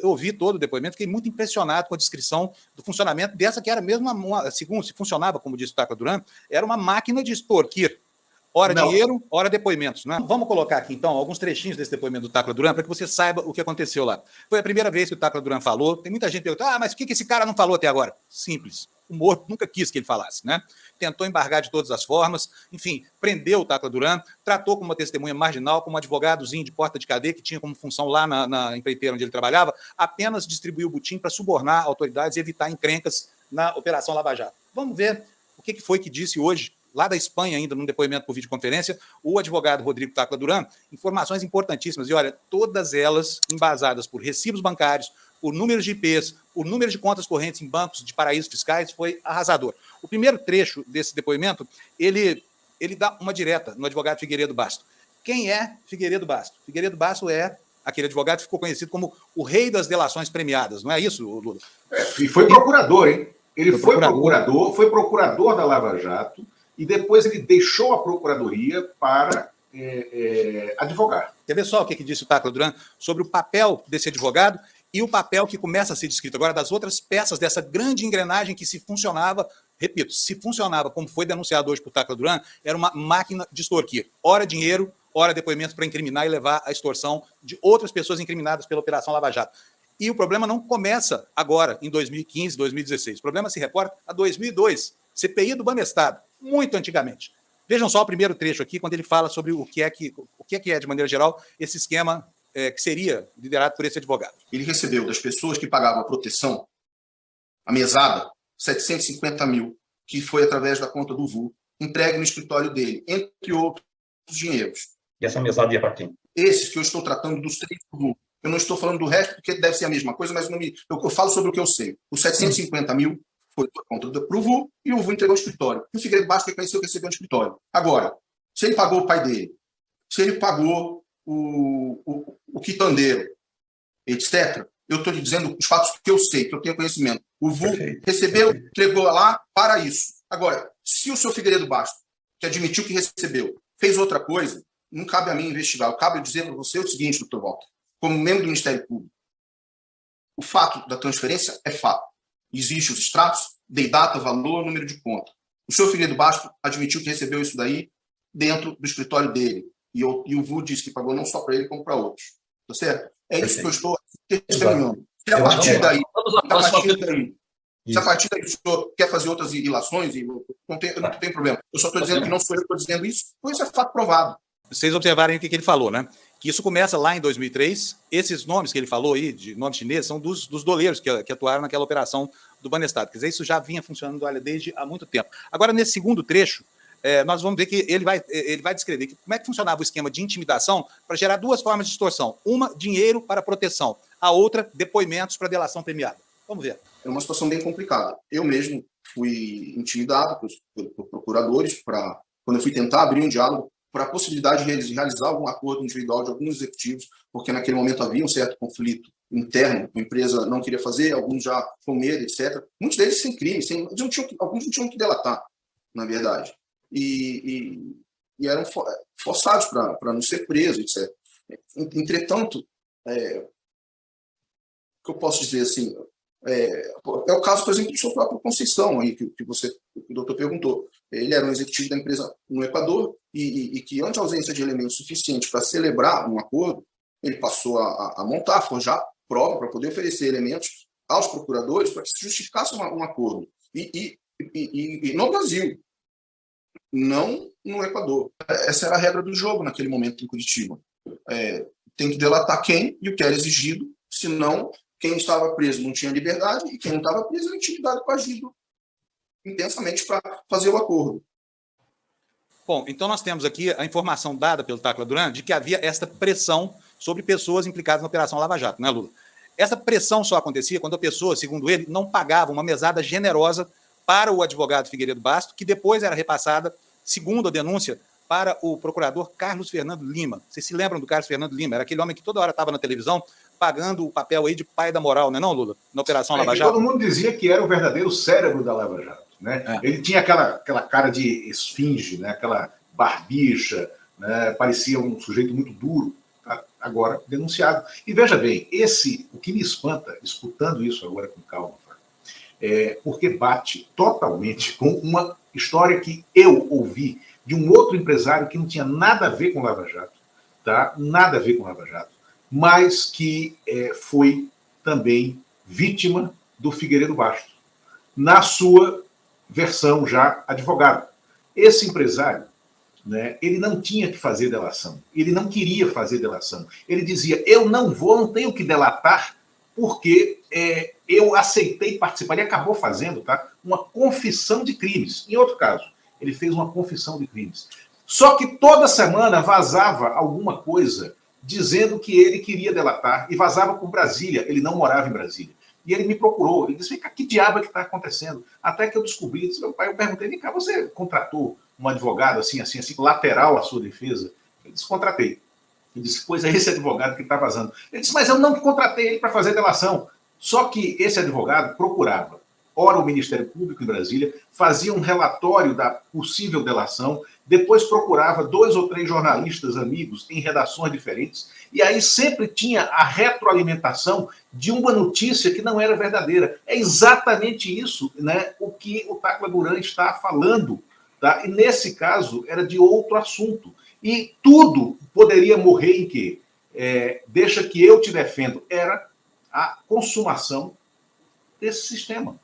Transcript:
eu ouvi todo o depoimento, fiquei muito impressionado com a descrição do funcionamento dessa que era mesmo, segundo se funcionava, como disse o Tacla Duran, era uma máquina de extorquir. Ora dinheiro, ora depoimentos. Né? Vamos colocar aqui, então, alguns trechinhos desse depoimento do Tacla Duran para que você saiba o que aconteceu lá. Foi a primeira vez que o Tacla Duran falou. Tem muita gente perguntando, mas o que esse cara não falou até agora? Simples. O Moro nunca quis que ele falasse, né? Tentou embargar de todas as formas, enfim, prendeu o Tacla Duran, tratou como uma testemunha marginal, como um advogadozinho de porta de cadeia, que tinha como função lá na empreiteira onde ele trabalhava, apenas distribuir o butim para subornar autoridades e evitar encrencas na Operação Lava Jato. Vamos ver o que foi que disse hoje, lá da Espanha ainda, num depoimento por videoconferência, o advogado Rodrigo Tacla Duran, informações importantíssimas, e olha, todas elas embasadas por recibos bancários, por números de IPs, por números de contas correntes em bancos de paraísos fiscais, foi arrasador. O primeiro trecho desse depoimento, ele dá uma direta no advogado Figueiredo Basto. Quem é Figueiredo Basto? Figueiredo Basto é aquele advogado que ficou conhecido como o rei das delações premiadas, não é isso, Lula? E foi procurador, hein? Ele foi procurador da Lava Jato, e depois ele deixou a procuradoria para advogar. Quer ver só o que disse o Tacla Duran sobre o papel desse advogado e o papel que começa a ser descrito agora das outras peças dessa grande engrenagem que, se funcionava, repito, se funcionava como foi denunciado hoje por Tacla Duran, era uma máquina de extorquir. Ora dinheiro, ora depoimentos para incriminar e levar à extorsão de outras pessoas incriminadas pela Operação Lava Jato. E o problema não começa agora, em 2015, 2016. O problema se reporta a 2002, CPI do Banestado, muito antigamente. Vejam só o primeiro trecho aqui, quando ele fala sobre o que é, de maneira geral, esse esquema que seria liderado por esse advogado. Ele recebeu das pessoas que pagavam a proteção, a mesada, 750 mil, que foi através da conta do VU, entregue no escritório dele, entre outros dinheiros. E essa mesada ia para quem? Esses que eu estou tratando dos 3 do VU. Eu não estou falando do resto, porque deve ser a mesma coisa, mas eu falo sobre o que eu sei. Os 750 mil foi por conta do VU e o VU entregou ao escritório. E o Figueiredo Basto reconheceu que recebeu no escritório. Agora, se ele pagou o pai dele, se ele pagou o quitandeiro, etc., eu estou lhe dizendo os fatos que eu sei, que eu tenho conhecimento. O VU recebeu, entregou lá para isso. Agora, se o senhor Figueiredo Basto, que admitiu que recebeu, fez outra coisa, não cabe a mim investigar. Cabe eu dizer para você o seguinte, doutor Walter, como membro do Ministério Público, o fato da transferência é fato. Existem os extratos, de data, valor, número de conta. O senhor Figueiredo Basto admitiu que recebeu isso daí dentro do escritório dele. E o VU disse que pagou não só para ele, como para outros. Tá certo? É isso que eu estou testemunhando. Se a partir daí, se a partir daí o senhor quer fazer outras ilações, não tem problema. Eu só estou dizendo que não sou eu que estou dizendo isso, pois é fato provado. Vocês observarem o que ele falou, né? Que isso começa lá em 2003. Esses nomes que ele falou aí, de nomes chineses, são dos doleiros que atuaram naquela operação do Banestado. Quer dizer, isso já vinha funcionando, olha, desde há muito tempo. Agora, nesse segundo trecho, nós vamos ver que ele vai descrever como é que funcionava o esquema de intimidação para gerar duas formas de extorsão. Uma, dinheiro para proteção. A outra, depoimentos para delação premiada. Vamos ver. É uma situação bem complicada. Eu mesmo fui intimidado por procuradores quando eu fui tentar abrir um diálogo para a possibilidade de realizar algum acordo individual de alguns executivos, porque naquele momento havia um certo conflito interno, a empresa não queria fazer, alguns já com medo, etc. Muitos deles sem crime, alguns não tinham que delatar, na verdade. E eram forçados para não ser presos, etc. Entretanto, o que eu posso dizer assim, é o caso, por exemplo, do seu próprio Conceição, aí, que o doutor perguntou. Ele era um executivo da empresa no Equador e que, ante a ausência de elementos suficientes para celebrar um acordo, ele passou a montar, forjar prova para poder oferecer elementos aos procuradores para que se justificasse um acordo. E no Brasil, não no Equador. Essa era a regra do jogo naquele momento em Curitiba. Tem que delatar quem e o que era exigido, senão quem estava preso não tinha liberdade e quem não estava preso era intimidado e coagido intensamente para fazer o acordo. Bom, então nós temos aqui a informação dada pelo Tacla Duran de que havia esta pressão sobre pessoas implicadas na Operação Lava Jato, né, Lula? Essa pressão só acontecia quando a pessoa, segundo ele, não pagava uma mesada generosa para o advogado Figueiredo Basto, que depois era repassada, segundo a denúncia, para o procurador Carlos Fernando Lima. Vocês se lembram do Carlos Fernando Lima? Era aquele homem que toda hora estava na televisão pagando o papel aí de pai da moral, não é não, Lula? Na Operação Lava Jato. Todo mundo dizia que era o verdadeiro cérebro da Lava Jato, né? Ele tinha aquela cara de esfinge, né? Aquela barbicha, né? Parecia um sujeito muito duro. agora denunciado. E veja bem, o que me espanta, escutando isso agora com calma, porque bate totalmente com uma história que eu ouvi de um outro empresário que não tinha nada a ver com Lava Jato, tá? Nada a ver com Lava Jato, mas que foi também vítima do Figueiredo Bastos, na sua versão já advogado. Esse empresário, né, ele não tinha que fazer delação, ele não queria fazer delação. Ele dizia, eu não tenho que delatar, porque eu aceitei participar. Ele acabou fazendo, tá, uma confissão de crimes. Em outro caso, ele fez uma confissão de crimes. Só que toda semana vazava alguma coisa dizendo que ele queria delatar e vazava por Brasília. Ele não morava em Brasília. E ele me procurou. Ele disse, que diabo é que está acontecendo? Até que eu descobri. Disse, meu pai, eu perguntei, vem cá, você contratou um advogado assim, lateral à sua defesa? Ele disse, contratei. Ele disse, pois é esse advogado que está vazando. Ele disse, mas eu não contratei ele para fazer delação. Só que esse advogado procurava, ora o Ministério Público em Brasília, fazia um relatório da possível delação, depois procurava 2 ou 3 jornalistas amigos em redações diferentes, e aí sempre tinha a retroalimentação de uma notícia que não era verdadeira. É exatamente isso, né, o que o Tacla Duran está falando. Tá? E nesse caso era de outro assunto. E tudo poderia morrer em quê? Deixa que eu te defendo. Era a consumação desse sistema.